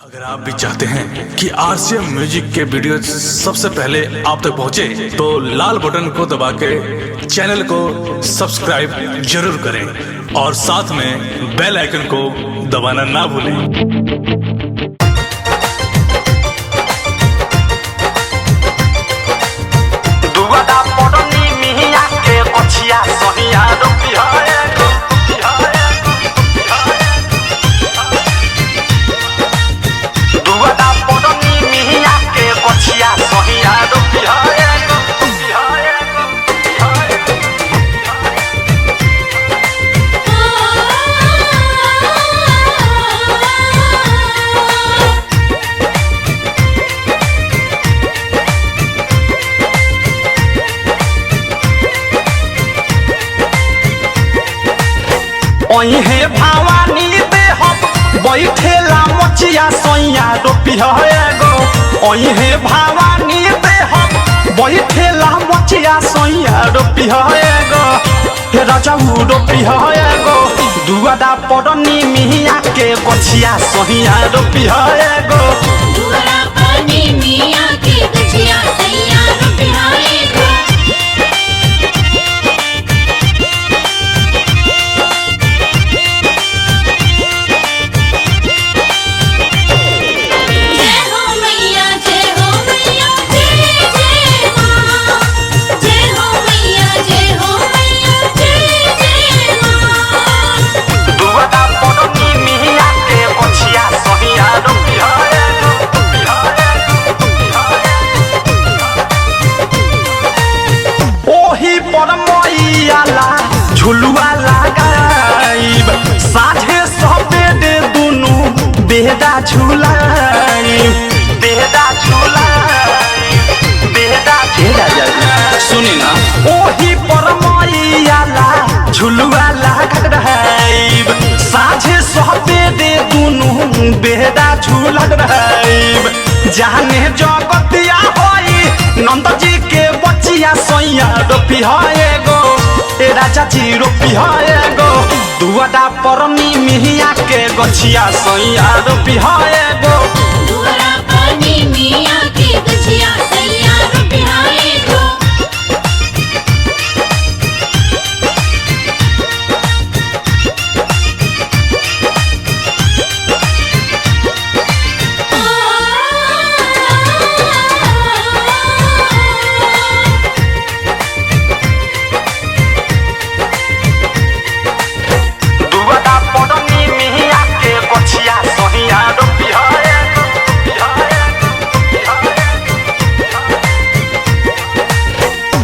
अगर आप भी चाहते हैं कि आरसीएम म्यूजिक के वीडियो सबसे पहले आप तक पहुंचे, तो लाल बटन को दबा के चैनल को सब्सक्राइब जरूर करें और साथ में बेल आइकन को दबाना ना भूलें। हे भवानी दे हम बैठेला मचिया सैया रोपी गो। हे भवानी दे हम बैठेला मचिया सैया रोपी गो। हे राजाऊ रोपी गो। दुआदा पड़नी मिया के गछिया सैया रोपी गो। दुआरा पड़नी मिया के गछिया सैया रोपी गो। झुलुआ लगाइब साझे सपेटे दुनु बेहदा झुलाइब बेहदा झुलाइब बेहदा सुनी ना। ओही पर मैयाला झुलुआ लगाइब साझे सपेटे दुनु बेहदा झुलाइब। जाने जगतिया होई नंद जी के बचिया सैया रोपी गो। राजा जी रोपी गो। दुआदा परनी मिया के गछिया सैया रोपी गो। दुआरा परनी मिया के गछिया सैया रोपी गो।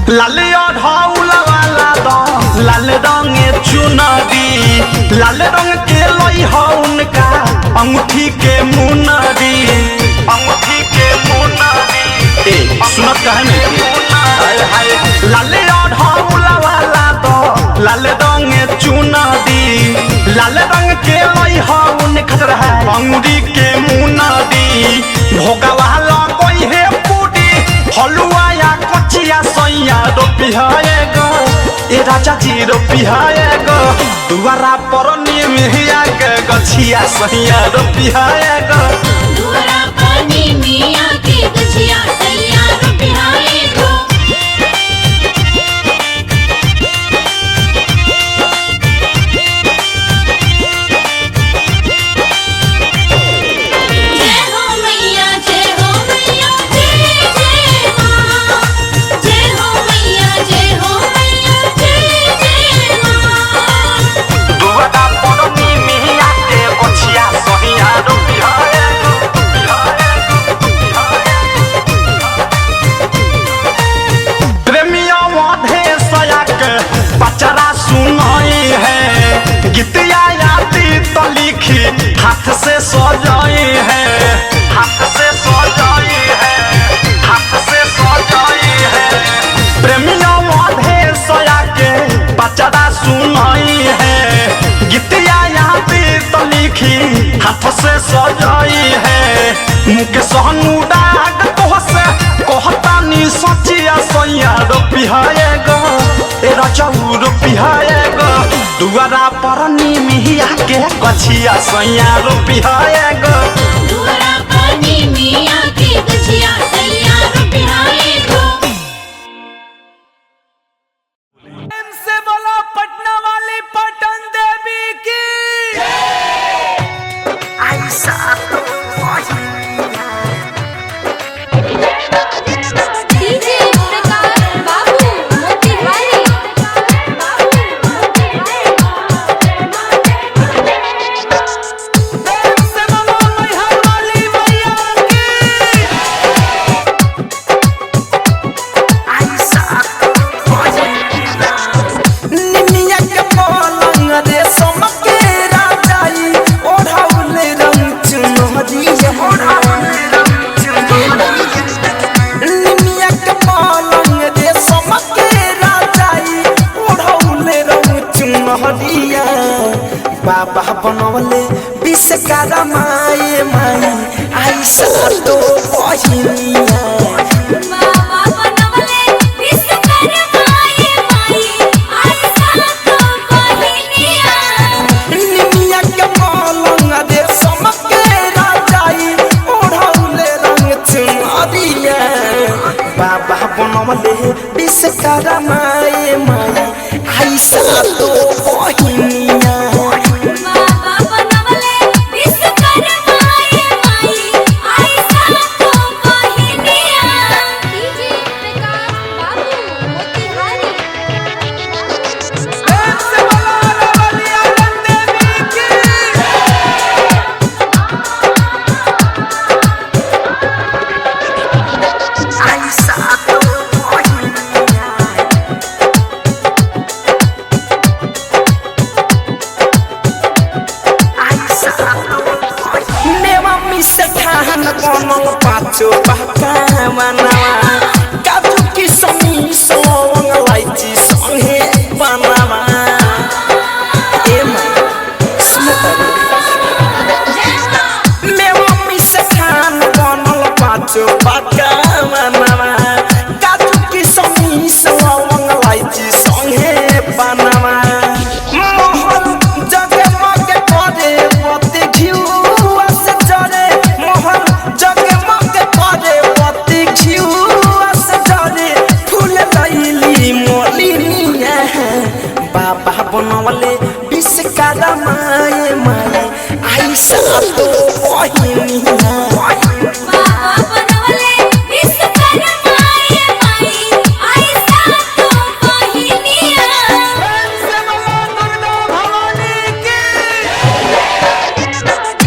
लाल ढौला वाला दो लाल रंगे चुनरी लाल रंग के लई हो उनका अंगूठी के मुनरी अंगूठी के मुनरी। सुनत कहने लाल ढौला वाला दो लाल रंगे चुनरी लाल रंग के लई हो उनका अंगूठी के मुनरी। भोगा वाला कोई है पूरी हलुआ या कचिया सैया रोपी गो। ए राजा जी रोपी गो। दुआरा परनी मिया के गछिया सैया रोपी गो। दुआरा परनी मिया के गछिया सैया रोपी गो। गीतिया यादी तो लिखी हाथ से सजाई है हाथ से सजाई है हाथ से सजाई है। प्रेमियों मधे सया के बचड़ा सुनाई है। गीतिया यादी तो लिखी हाथ से सजाई है। मुके सहनु डाग तो से कहता नी सचिया सैया रोपी गो। ए राजाऊ रोपी गो। दुआरा परनी मिया के गछिया सैया रोपी गो। दुआरा डीजे प्रकाश बाबू मोतिहारी निमिया के पलंग रे समके राजाई ओढ़ौले रंग चुनरिया निमिया के पलंग रे समके राजाई ओढ़ौले रंग चुनरिया बाबा बनवले विश्वकर्मा माए माई आई सातो बहिनिया बाबा बनवले विश्वकर्मा माई आई सातो बहिनिया निमिया के पलंग रे समके राजाई ओढ़ौले रंग चुनरिया बाबा बनवले विश्वकर्मा माए माई आई सातो बहिनिया बाबा बनवले विश्वकर्मा माई आई सातो बहिनिया डीजे प्रकाश बाबू मोतिहारी मेवा मिसे ठान बनल पाँचो पकावनवा काजू किशमिश लवंग इलायची संगे बनवा ए माई सुन मेवा मिसे ठान बनल पाँचो पकावनवा काजू किशमिश लवंग इलायची संगे बनवा मोहन जगमग करे पति घिउआ से जरे मोहन जगमग करे पति घिउआ से जरे फूल लैली मोलिनिया बाबा बनवले विश्वकर्मा माए माए आई सातो बहिनिया बाबा बनवले विश्वकर्मा माई आई सातो बहिनिया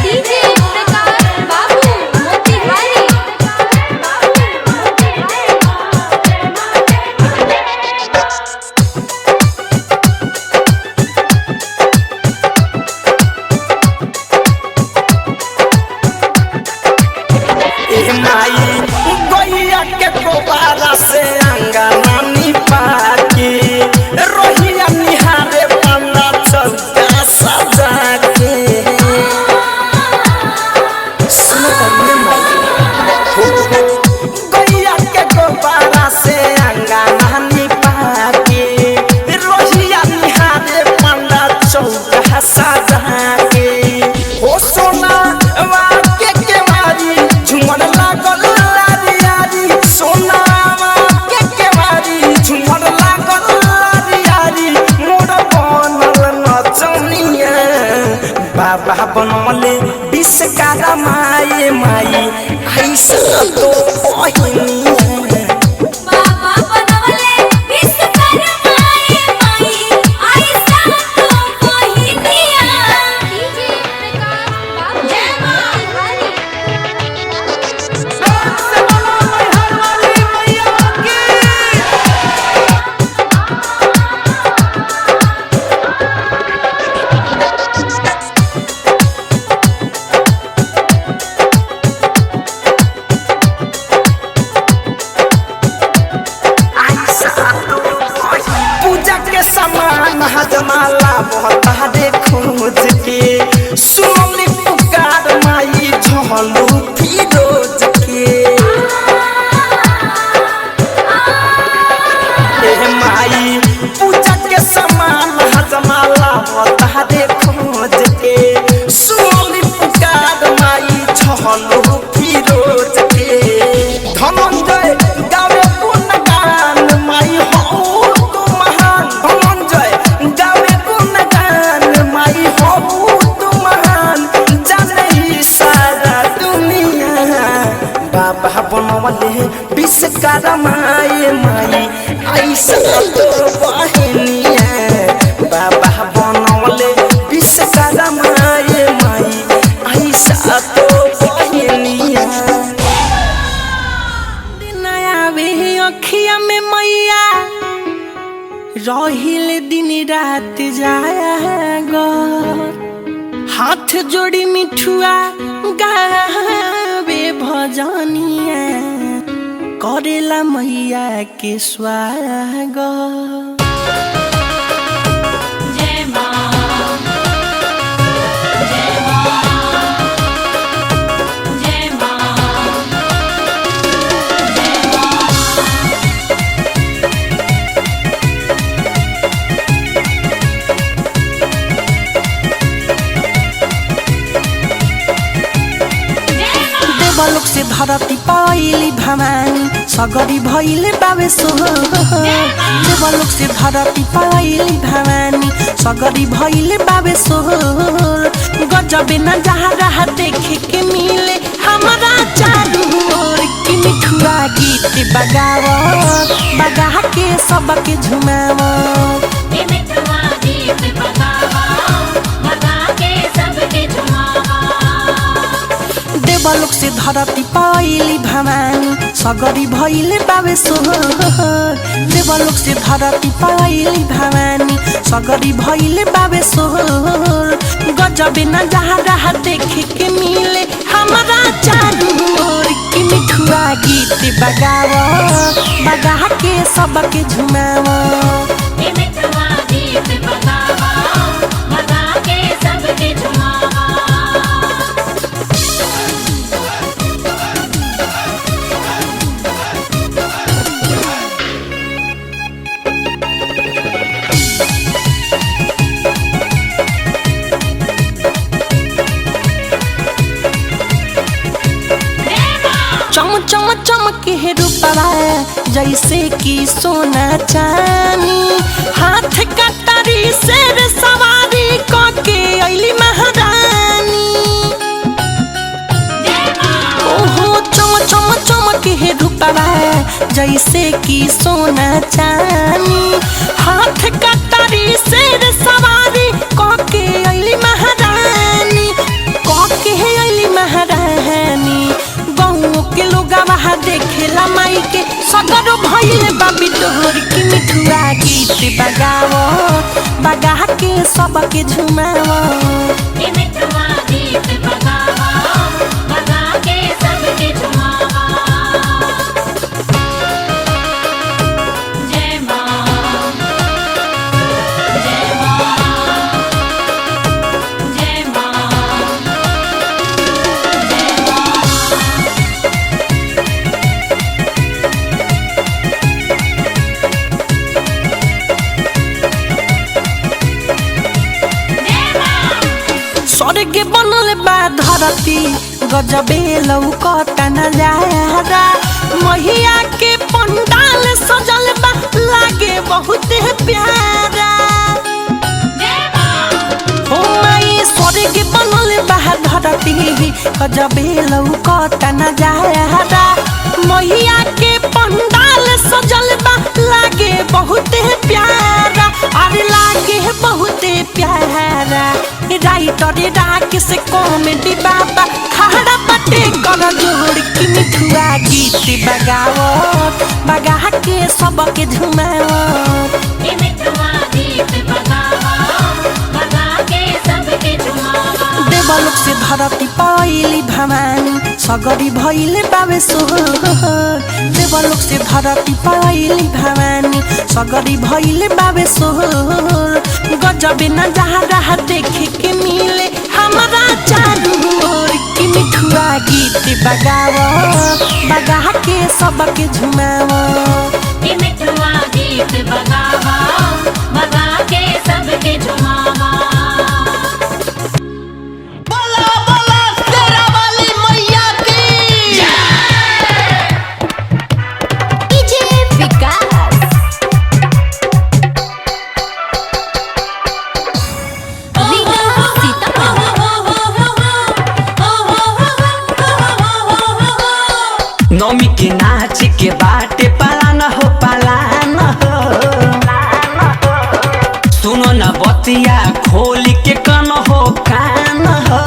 डीजे प्रकाश बाबू मोतिहारी ए माई गैया के गोबारा से अंगना निपाके रोहिया निहारे पन्ना चौका सजा के सुन तन्ने माई गैया के गोबारा से अंगना निपाके रोहिया निहारे पन्ना चौका सजा के हो सोना वाके के मारी झुमर लागल लारियारी सोनावा के मारी झुमर लागल लारियारी मोर बनल नचनिया बाबा बनवले विश्वकर्मा माए माई आई सातो बहिनिया बाबा बनवले विश्वकर्मा माई आई सातो बहिनिया डीजे प्रकाश बाबू पूजा के सामान हजमाला बहुत खोज के सुनली पुकार माई झलू फिरोज के ए माई पूजा के सामान हजमाला बहुत खोज के सुनली पुकार माई झलू फिरोज के धनंजय गावे गुणगान माई हो तू महान धनंजय गावे गुणगान माई हो तू महान जाने ही साज विश्वकर्मा ये माई ऐसा तो बहनिया बाबा बनौले विश्वकर्मा ये माई ऐसा तो बहनिया दिन आवे अखिया में मैया रहिल दिन रात जाएगा हाथ जोड़ी मिठुआ गावे भजनिया करेला मैया के स्वागत जय मां जय मां जय मां जय देवलोक से धरती पाइली भवानी सगरी भइले बाबे सोहर देवलोक से धरती पाइली भवानी सगरी भइले बाबे सोहर गजबे न जहाँ रहा देखे के मिले हमारा चारू ओर की मिठुआ गीत बगावत बगा के सबके झुमावत ये मिठुआ गीत बगावा बगा के सबके झुमावा देवलोक से धरती पाइली भवानी सगरी भइले बाबे सोहर देवलोक से धरती पाइली भवानी सगरी भइले बाबे सोहर गजबे न जहाँ रहा देखे के मिले हमारा चारू ओर की मिठुआ गीत बगावत बगा के सबके झुमावत ये मिठुआ गीत बगावा बगा के सबके झुमावा चम चम चमके रूपवा जैसे कि सोना चानी हाथ कटारी शेर सवारी कके अइली महारानी ओहो चम चम चमके रूपवा जैसे कि सोना चानी हाथ कटारी शेर सवारी कके अइली महारानी कके अइली महारानी के लोग वहाँ देखेला माई के सगरो भइले बाबी तोहर की मिठुआ गीत बगावो बगा के सबके झुमावो ये मिठुआ गीत बगावा बगा के सबके झुमावा जय मां जय मां जय मां जय मां स्वर्ग बनल बा धरती गजबे लौकता नजारा मैया के पंडाल सजल बा लागे बहुत प्यारा हो माई स्वर्ग बनल बा धरती गजबे लौकता नजारा मैया के पंडाल सजल बा लागे बहुत प्यारा अरे लागे बहुत प्यारा राइटर राकेश कॉमेडी बाबा खड़ा पटे कर जोड़ की मिठुआ गीत बगावत बगा के सबके झुमावत ये मिठुआ गीत बगावा बगा के सबके झुमावा देवलोक से धरती पाइली भवानी सगरी भइले बाबे सोहर देवलोक से धरती पाइली भवानी सगरी भइले बाबे सोहर गजबे न जहाँ रहा देखे के मिले हमारा चारू ओर की मिठुआ गीत बगावत बगा के सबके झुमावत ये मिठुआ गीत बगावा बगा के सबके झुमावा बोला बोला तेरा वाली मैया की डीजे विकास नौमी के नाच के के बाटे पालान हो पालान हो। सुनो न बतिया खोल के कान हो कान हो।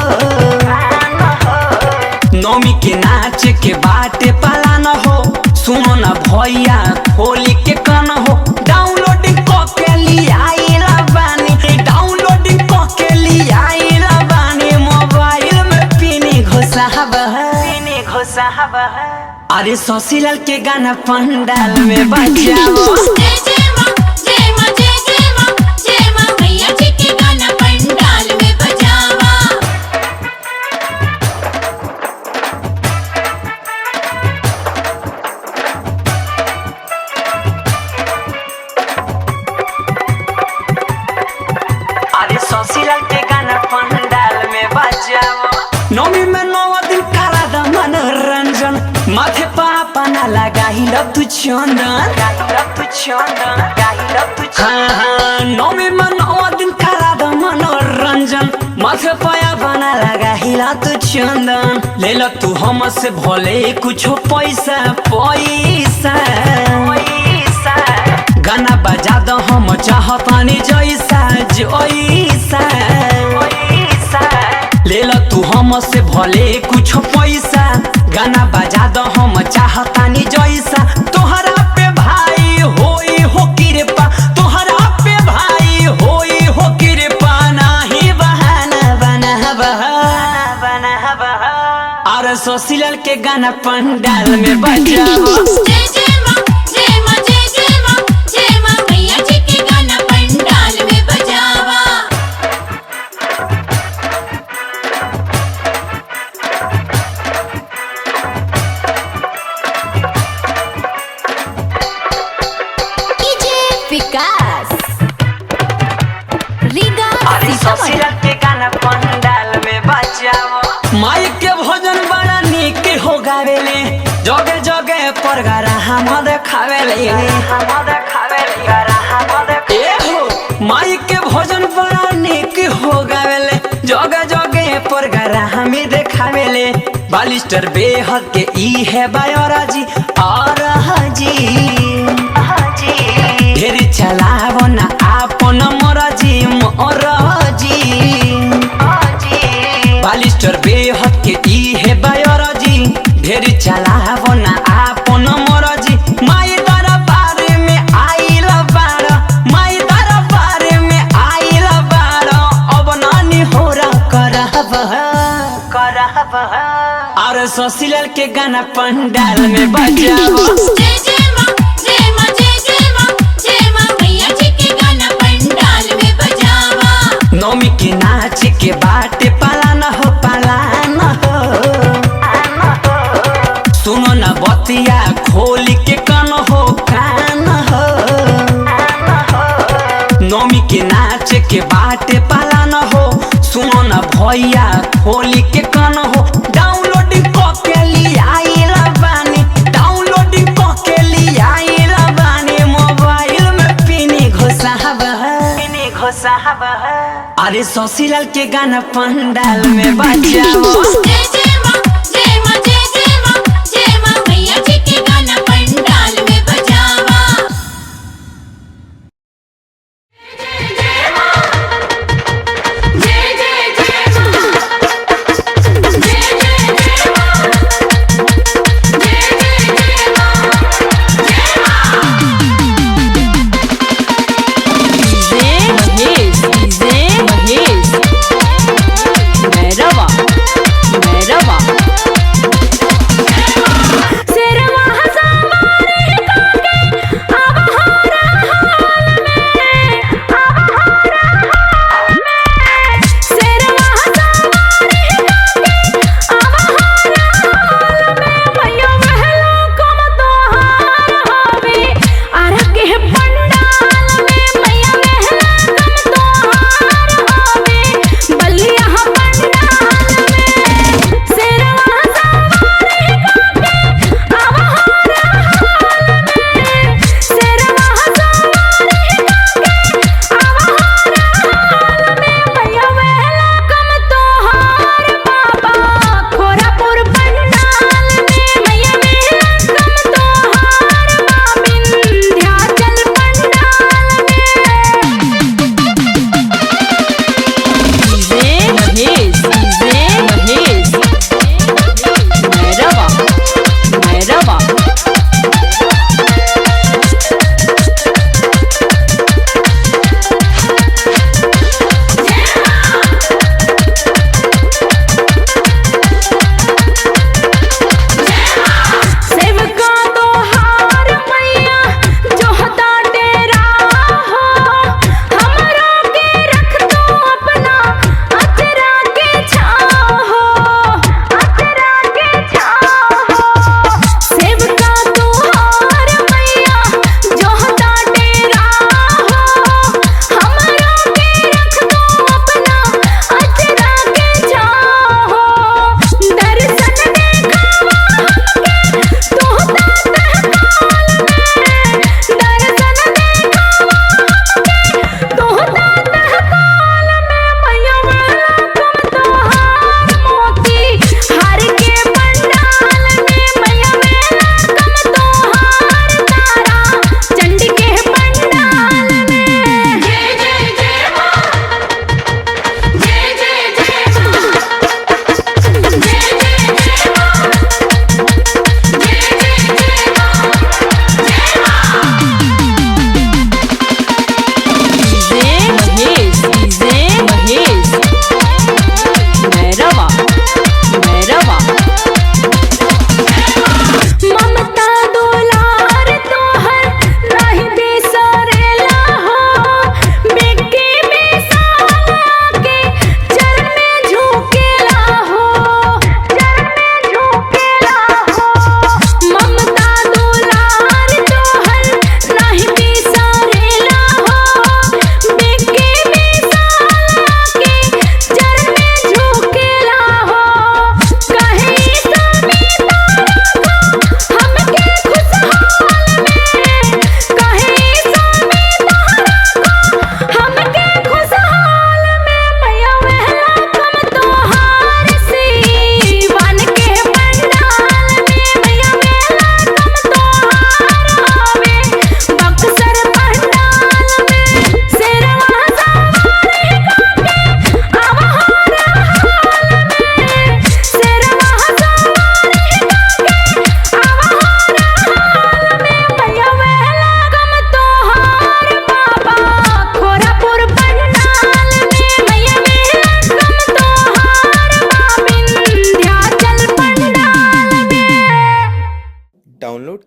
नौमी के नाच के बाटे पालान हो। सुनो न भैया खोल के कान हो। डाउनलोडिंग के लिए आइला बानी, डाउनलोडिंग के लिए आइला बानी। मोबाइल में पीनी घोसाब है, पीनी घोसाब है। अरे शशिलाल के गाना पंडाल में बजाओ। जय जय माँ, जय माँ, जय जय माँ, जय माँ मैया जी के गाना पंडाल में बजावा। अरे शशिलाल के गाना पंडाल में बजाओ। नौमी में 9 दिन करा द मनोरंजन। माथे पापा ना लगाइल तू चंदन, तू चंदन, हाँ हाँ। नौमी में 9 दिन करा द मनोरंजन। माथे पाया बना लगाइल तू चंदन। ले लो तू हमसे भले कुछ पैसा पैसा पैसा। गाना बजा दो हम चाहतानी जैसा जैसा पैसा। ले लो तू हमसे भले कुछ पैसा। गाना बजा दो हम चाहतानी जैसा। तोहरा पे भाई होई हो कृपा, तोहरा पे भाई होई हो कृपा। नाही बहाना बना बहाना बना बहाना। और शशिलाल के गाना पंडाल में बजाओ। जय जय माँ, जय माँ, जय जय माँ, जय माँ मैया जी के गाना पंडाल में बजावा। विकास रीगा अरे शशिलाल के गाना पंडाल में बजाओ। माई के भजन बड़ा नीक हो गावेले। जगह जगह पर गारा हम देखावेले, हम देखावेले गारा हम देखावेले। ए हो माई के भजन बड़ा नीक हो गावेले। जगह जगह पर गारा हम देखावेले। बालिस्टर बेहद के ई है बायोरा जी और हाजी ढेर चलावो ना आपन मरजी मरजी। बालिस्टर बेहद के ई है बायोरजी। ढेर चलावो ना आपन मरजी। माई दरबार में आइल बार, माई दरबार में आइल बार। अब नानी होरा करब करब। और शशिलाल के गाना पंडाल में बजाओ। जय जय माँ, जय माँ, जय जय माँ, जय माँ मैया जी के गाना पंडाल में बजावा। नौमी के नाच के बाटे पालान हो पालान हो। सुनो न बतिया खोल के कान हो कान हो। नौमी के नाच के बाटे पालान हो। सुनो न भैया खोल के कान हो। डाउनलोडिंग के लिए आइल बानी, डाउनलोडिंग के लिए आइल बानी। मोबाइल में पीनी घोसाब है, पीनी घोसाब है। अरे शशिलाल के गाना पंडाल में बजाओ। जय जय माँ, जय माँ, जय जय माँ, जय माँ मैया जी के गाना पंडाल में बजावा। जय जय जय माँ, जय जय जय माँ, जय जय जय माँ, जय माँ। महेश भैरवा भैरवा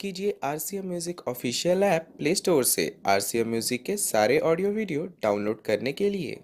कीजिए RCM music official app play store से RCM म्यूजिक के सारे ऑडियो वीडियो डाउनलोड करने के लिए।